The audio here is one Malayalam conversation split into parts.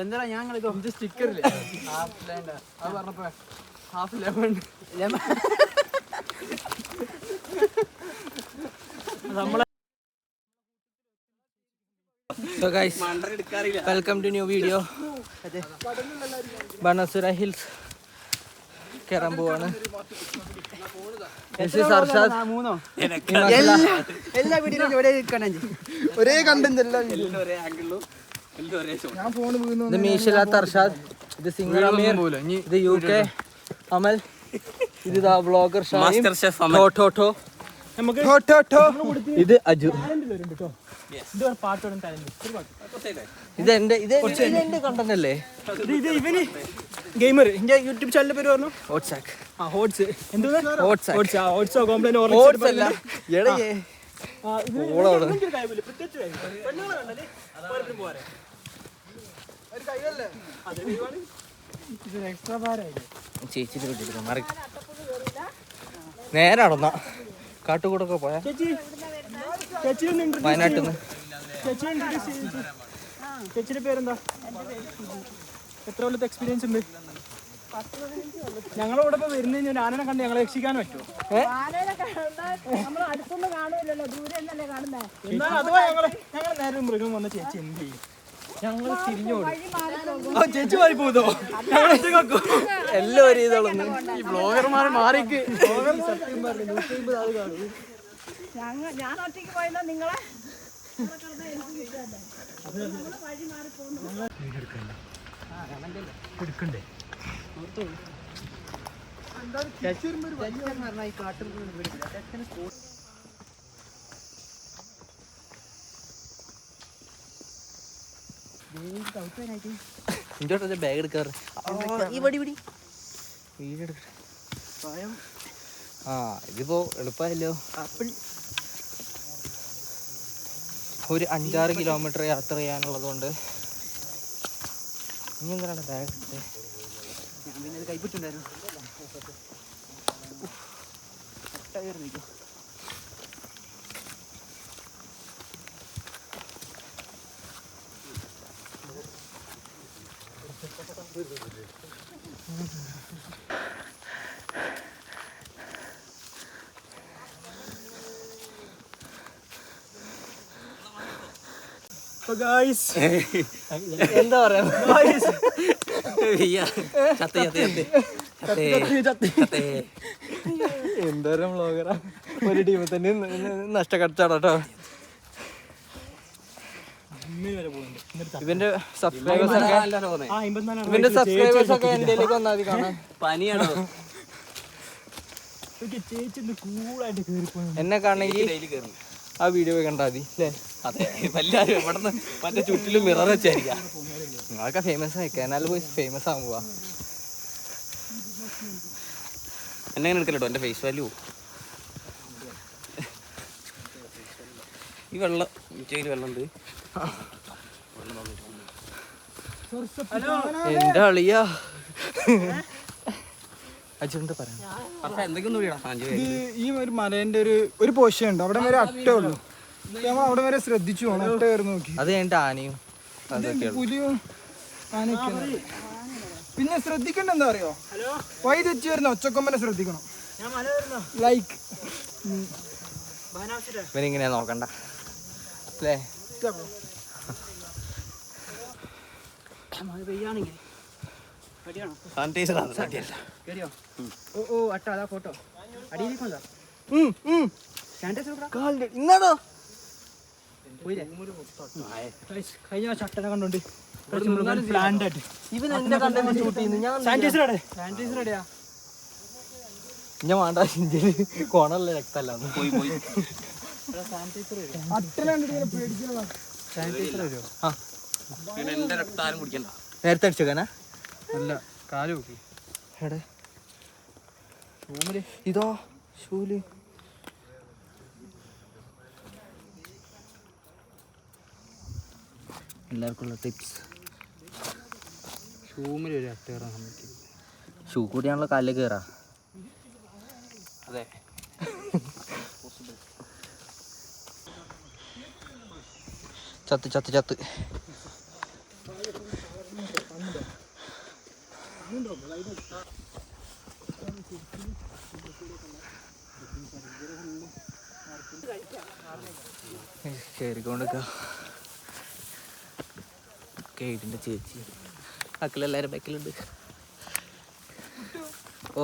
എന്താ ഞങ്ങൾ ഇത് സ്റ്റിക്കറില്ലേ അത് പറഞ്ഞപ്പോ ഹാഫ് ലെമൺ നമ്മളെ welcome to new video. Banasura hills കയറാൻ പോവാണ്. എല്ലാ വീഡിയോയിലും ഒരേ കണ്ടന്റ് ഇത് മീശലാത്ത് അർഷാദ്, ഇത് സിംഗർ അമീർ, ഇത് UK അമൽ, ഇത് വ്ളോഗർ ഇത് അജു. ഇത് എന്റെ കണ്ടന്റ് അല്ലേ? ഇവന് ഗെയിമർ. എന്റെ യൂട്യൂബ് ചാനലിന്റെ പേര് പറഞ്ഞു നേരെ നടന്ന കാട്ടുകൂടൊക്കെ പോയാ വയനാട്ടിൽ നിന്ന്. ചേച്ചിയുടെ പേരെന്താ? എത്ര കൊല്ലത്തെ എക്സ്പീരിയൻസ് ഉണ്ട്? ഞങ്ങളോടെ ഇപ്പൊ വരുന്ന ആനനെ കണ്ട് ഞങ്ങളെ രക്ഷിക്കാൻ പറ്റുമോ? എന്നാൽ അഥവാ ഞങ്ങൾ നേരെ മൃഗം വന്ന ചേച്ചി എന്ത് ചെയ്യും? ഞങ്ങൾ തിരിഞ്ഞോടും. ചേച്ചി മാറി പോകുന്നോ? എല്ലാവരും ഇതോളൊന്നും ഈ ബ്ലോഗർമാരെ മാറിക്ക്. സത്യം പറഞ്ഞു 150 ആൾ കാണും. ഞാൻ ഒറ്റയ്ക്ക് പോയതാ നിങ്ങളെ എടുക്കണ്ടേ? ബാഗ് എടുക്കാറ് ഇതിപ്പോ എളുപ്പമല്ലോ. ഒരു 5-6 കിലോമീറ്റർ യാത്ര ചെയ്യാനുള്ളത് കൊണ്ട് ഇനി എന്താണ് ബാഗ് എടുത്തത്? ഞാൻ പിന്നെ അത് കൈപ്പിട്ടുണ്ടായിരുന്നു. എന്താ പറയാ, എന്തോരം വ്ളോഗറാ. ഒരു ടീമിൽ തന്നെ നഷ്ടക്കടച്ചാടോ. ഇവന്റെ സബ്സ്ക്രൈബേഴ്സ് ഒക്കെ എന്റെയിലേക്ക് വന്നാൽ മതി കാണാൻ. പനിയാണോ? എന്നെ കാണണമെങ്കിൽ ആ വീഡിയോ കണ്ടാൽ മതി അല്ലേ? അതെ, എല്ലാവരും ഇവിടുന്ന് മറ്റേ ചുറ്റിലും മിറർ വെച്ചായിരിക്കാം. നിങ്ങളൊക്കെ ഫേമസ് ആയി, കനാൽ പോയി ഫേമസ് ആകാൻ പോവാ. എന്നെ എടുക്കല്ലോ എൻ്റെ ഫേസ് വാല്യൂ. ഈ വെള്ളം വെള്ളമുണ്ട്. എന്റെ അളിയാ ഈ ഒരു മലേന്റെ ഒരു പോഷൻ ഉണ്ട്, അവിടെ വരെ അട്ടേ ഉള്ളൂ. നമ്മൾ അവിടെ വരെ ശ്രദ്ധിച്ചു പോകണം. അട്ട കയറി നോക്കി. അത് കഴിഞ്ഞിട്ട് ആനയും പുലിയും ആനയൊക്കെ. പിന്നെ ശ്രദ്ധിക്കേണ്ട എന്താ അറിയോ, വഴി തെറ്റി വരുന്ന ഒച്ചക്കൊമ്പനെ ശ്രദ്ധിക്കണം. ലൈക്ക് ഇവനിങ്ങനെ നോക്കണ്ട അല്ലേ? കഴിഞ്ഞ ചട്ടനെ കണ്ടോണ്ട് ഇവൻ എന്റെ കണ്ടന്റ് ഷൂട്ട് ചെയ്യുന്നു. ഞാൻ വേണ്ട, കോണല്ല രക്തല്ല. നേരത്തെ അടിച്ചേക്കാനാ? അല്ല, കാല് നോക്കി. ഇതോ ഷൂല്. എല്ലാവർക്കുള്ള ടിപ്സ്. ഷൂമിൽ ഒരു അട്ട കയറാൻ സമ്മതിക്കും. ഷൂ കൂടിയാണല്ലോ കാലിൽ കയറാ. അതെ, ചത്ത് ചത്ത് ചത്ത്. കയറിക്കൊണ്ടിരിക്ക കേട്ടിൻ്റെ ചേച്ചി മക്കളെല്ലാരും ബാക്കിലുണ്ട്. ഓ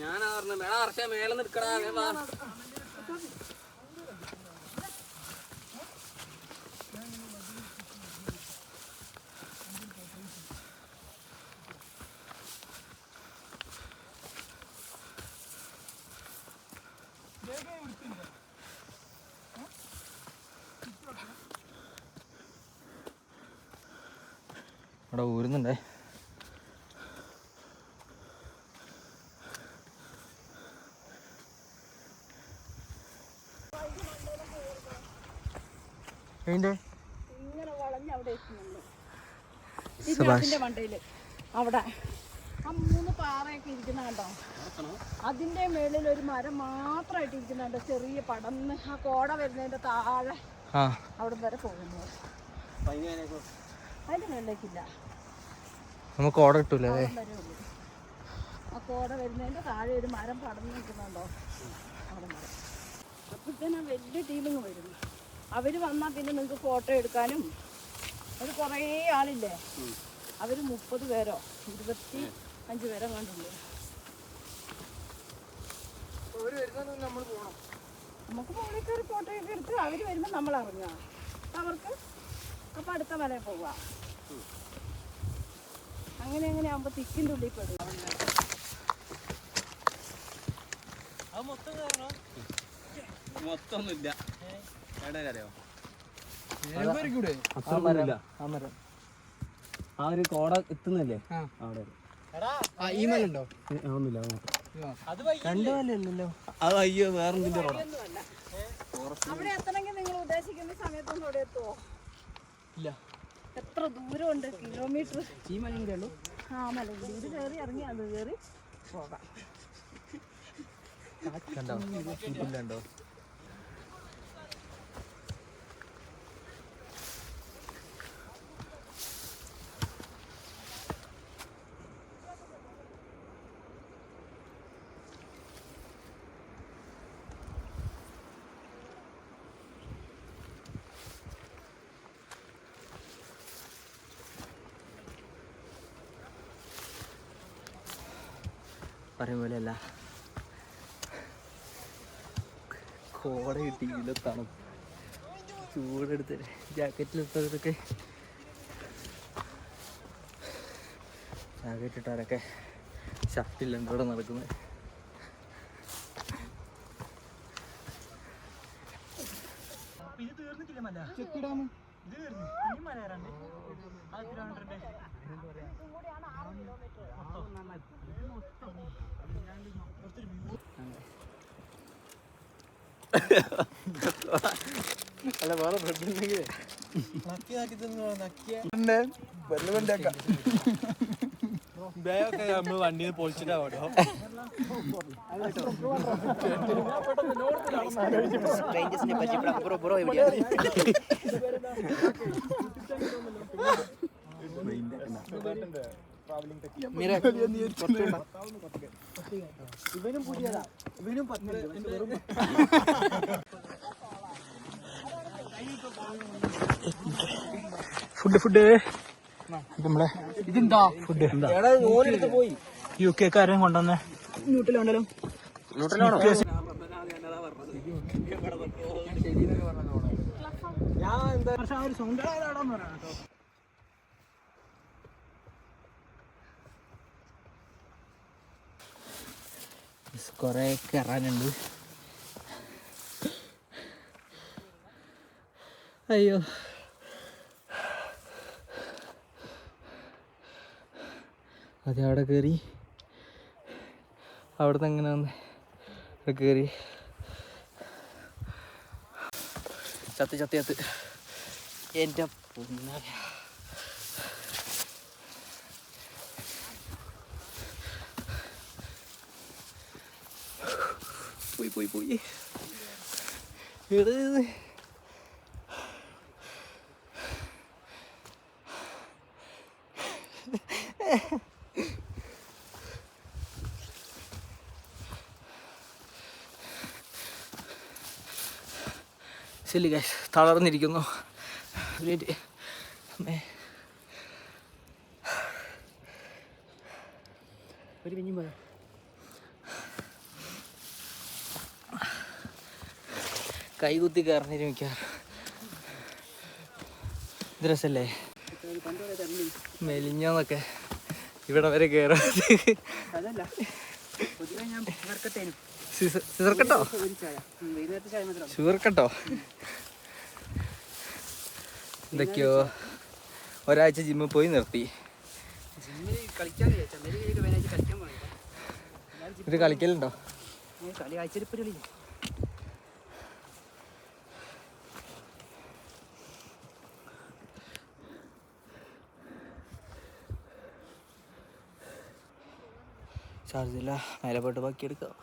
ഞാനാ പറഞ്ഞ മേള വർഷ മേലെ നിൽക്കടാ. അവിടെ ഊരുന്നുണ്ടേ. ഇങ്ങനെ വളഞ്ഞ് അവിടെ എത്തുന്നുണ്ട്. ഈ ഗ്രാഫിന്റെ മണ്ടയില് അവിടെ ആ 3 പാറയൊക്കെ ഇരിക്കുന്ന കണ്ടോ? അതിന്റെ മേളിൽ ഒരു മരം മാത്രമായിട്ട് ഇരിക്കുന്നുണ്ട്, ചെറിയ പടന്ന്. ആ കോട വരുന്നതിന്റെ താഴെ അവിടെ വരെ പോകുന്നു. അതിന്റെ മേളിലേക്കില്ല, നമുക്ക് ഓർഡർ കിട്ടൂലേ? ആ കോട വരുന്നതിന്റെ താഴെ ഒരു മരം പടന്ന് നിൽക്കുന്നുണ്ടോ? അവിടെ മരം. അപ്പോഴത്തേനും വലിയ ടീമിങ് വരുന്നു. അവര് വന്നാൽ പിന്നെ നിങ്ങൾക്ക് ഫോട്ടോ എടുക്കാനും. അത് കുറേ ആളില്ലേ, അവര് 30 പേരോ 25 പേരോ കണ്ടുള്ളൂ. നമുക്ക് മുകളിൽ കയറി ഫോട്ടോ ഒക്കെ എടുത്ത് അവര് വരുമ്പോൾ നമ്മൾ ഇറങ്ങുക. അവർക്ക് അപ്പം അടുത്ത മലയിൽ പോവുക. അങ്ങനെ അങ്ങനെ ആകുമ്പോൾ തിക്കിൻ്റെ ഉള്ളിൽ പെടുക. മൊത്തമൊന്നുമില്ല. അറിയോ ആ ഒരു കോട എത്തുന്നില്ലേ അവിടെ? ഈ മലുണ്ടോ? ഒന്നുമില്ല, രണ്ടു മലയല്ലല്ലോ അത്. അയ്യോ വേറെന്തിന്റെ റോഡാ? അവിടെ എത്തണമെങ്കിൽ നിങ്ങൾ ഉദ്ദേശിക്കുന്ന സമയത്തൊന്നും അവിടെ എത്തുമോ? ഇല്ല. എത്ര ദൂരമുണ്ട്? കിലോമീറ്റർ. ഈ മലയും കൂടെ ആ മല ഇത് കയറി ഇറങ്ങി അത് കയറി പോകാം. കണ്ടോ? പറയും പോലെയല്ല, കോട കിട്ടിയില്ല, തണുപ്പ് ചൂടെടുത്ത് ജാക്കറ്റിലിട്ടവരൊക്കെ ജാക്കറ്റ് ഇട്ടവരൊക്കെ ഷർട്ടില്ലാണ്ട് ഇവിടെ നടക്കുന്നത്. അല്ല വേറെ ബ്രെഡ് നമ്മള് വണ്ടിയിൽ പൊളിച്ചിട്ടാ ഓടോ. ഇവനും പുതിയതാ, ഇവനും 10. ഫുഡ് നമ്മളെ ഇതെന്താ ഫുഡ്? പോയി UK കാരൻ കൊണ്ടുവന്നേ. ന്യൂട്ടിലുണ്ടല്ലോ. കൊറേ കയറാനുണ്ട്. അയ്യോ അതെ, അവിടെ കയറി അവിടുന്ന് എങ്ങനെ വന്ന് കയറി ചത്ത് ചത്ത് ചത്ത് എൻ്റെ പൊന്ന. പോയി പോയി പോയി ശരി ഗൈസ്, തളർന്നിരിക്കുന്നു. ഒരു പിഞ്ഞും പോയോ? കൈകുത്തി കയറിഞ്ഞിട്ട് മിക്കാറ് ഇത് രസല്ലേ? മെലിഞ്ഞോന്നൊക്കെ ഇവിടെ വരെ കയറാ. അതല്ല, പൊതുവെ ഞാൻ വർക്കത്തേനും സിസർക്കട്ടോ ഒരു ചായ, വൈകുന്നേരത്തെ ചായ മാത്രം. ഷുഗർക്കട്ടോ എന്തൊക്കെയോ ഒരാഴ്ച ജിമ്മിൽ പോയി നിർത്തി. ജിമ്മിൽ കളിക്കാൻ വേനാഴ്ച കളിക്കാൻ പോകണം. ഇത് കളിക്കലുണ്ടോ? കളി ആഴ്ചയിലിപ്പോൾ കളി. ചാർജില്ല, മേലെ പോയിട്ട് ബാക്കി എടുക്കാം.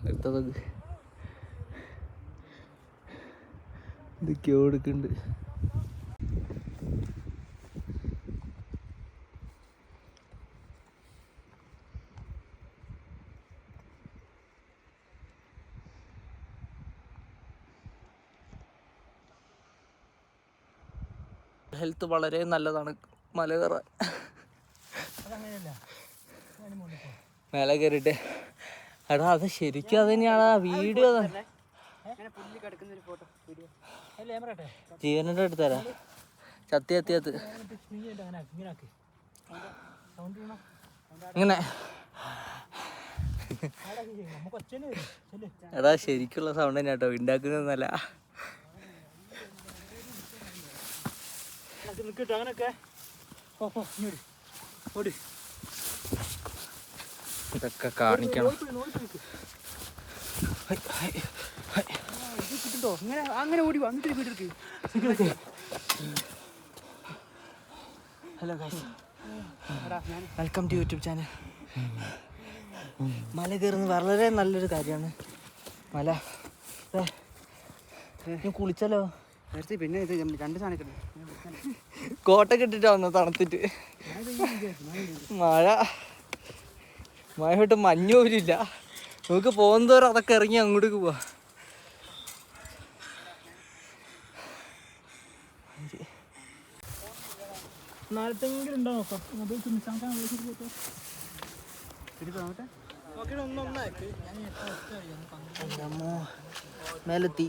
എടുത്തത് ഇതൊക്കെയോ എടുക്കുന്നുണ്ട്. ഹെൽത്ത് വളരെ നല്ലതാണ് മല കയറാൻ. മേലെ കയറിയിട്ട് എടാ അത് ശരിക്കും അത് തന്നെയാണ് വീഡിയോ. പുല്ല് കിടക്കുന്ന ഒരു ഫോട്ടോ വീഡിയോ ജീവനോട് എടുത്തരാ. ചത്തി ഇങ്ങനെ എടാ ശരിക്കുള്ള സൗണ്ട് തന്നെ കേട്ടോ, ഉണ്ടാക്കുന്നൊന്നല്ല. ഇതൊക്കെ കാണിക്കണം. അങ്ങനെ ഓടി വന്നിട്ട് വീട്ടിലേക്ക്. Hello guys, welcome to YouTube channel. മല കയറുന്നത് വളരെ നല്ലൊരു കാര്യമാണ്. മല നീ കുളിച്ചല്ലോ. നേരത്തെ പിന്നെ ഇത് രണ്ട് സാധനമൊക്കെ കോട്ടൊക്കെ ഇട്ടിട്ടാ വന്നു തണുത്തിട്ട്. മഴ തൊട്ട് മഞ്ഞ് പോലില്ല. നമുക്ക് പോകുന്നതോറും അതൊക്കെ ഇറങ്ങി അങ്ങോട്ടേക്ക് പോവാ. നാളത്തെങ്കിലും ഉണ്ടോ നോക്കാം. മേലെത്തി.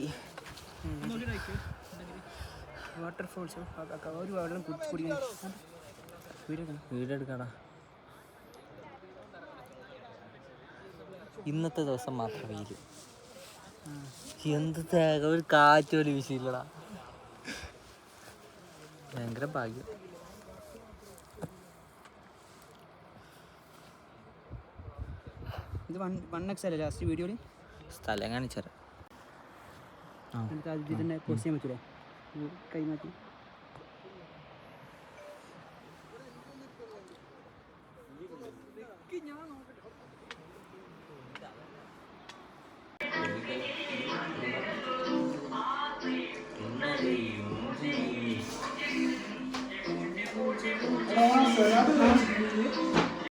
വാട്ടർഫോൾസ് ഒരു വെള്ളം കുടിക്കാൻ വീടെടുക്കടാ. ഇന്നത്തെ ദിവസം മാത്രം വെയില്. എന്ത് തേക, ഒരു കാറ്റ് പോലും വീശിയില്ലടാ. ഭയങ്കര ഭാഗ്യം. ഇത് 1x അല്ലേ ലാസ്റ്റ് വീഡിയോയിൽ? സ്ഥലം കാണിച്ചേരാ. നമുക്ക് അത് തന്നെ പോസ്റ്റ് ചെയ്യാൻ പറ്റൂലേ? കൈമാറ്റി ഞാൻ നോക്കട്ടെ.